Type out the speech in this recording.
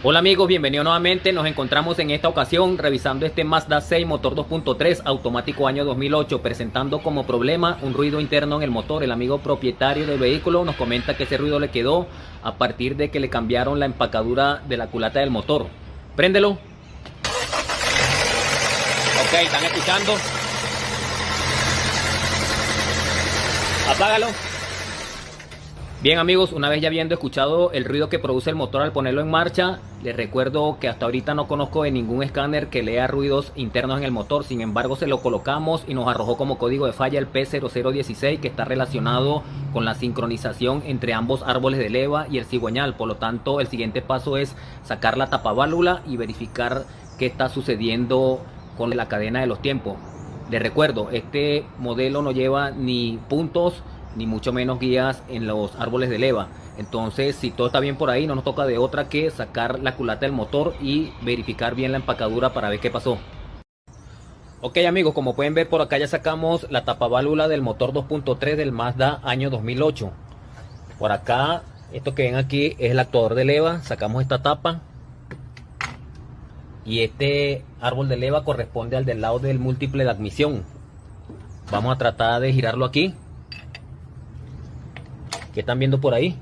Hola amigos, bienvenidos nuevamente. Nos encontramos en esta ocasión revisando este Mazda 6 motor 2.3 automático año 2008, presentando como problema un ruido interno en el motor. El amigo propietario del vehículo nos comenta que ese ruido le quedó a partir de que le cambiaron la empacadura de la culata del motor. Préndelo. Ok, están escuchando. Apágalo. Bien amigos, una vez ya habiendo escuchado el ruido que produce el motor al ponerlo en marcha, les recuerdo que hasta ahorita no conozco de ningún escáner que lea ruidos internos en el motor. Sin embargo, se lo colocamos y nos arrojó como código de falla el P0016, que está relacionado con la sincronización entre ambos árboles de leva y el cigüeñal. Por lo tanto, el siguiente paso es sacar la tapaválvula y verificar qué está sucediendo con la cadena de los tiempos. Les recuerdo, este modelo no lleva ni puntos ni mucho menos guías en los árboles de leva. Entonces, si todo está bien por ahí, no nos toca de otra que sacar la culata del motor y verificar bien la empacadura para ver qué pasó. Ok amigos, como pueden ver por acá ya sacamos la tapaválvula del motor 2.3 del Mazda año 2008. Por acá, esto que ven aquí es el actuador de leva. Sacamos esta tapa y este árbol de leva corresponde al del lado del múltiple de admisión. Vamos a tratar de girarlo aquí. ¿Qué están viendo por ahí?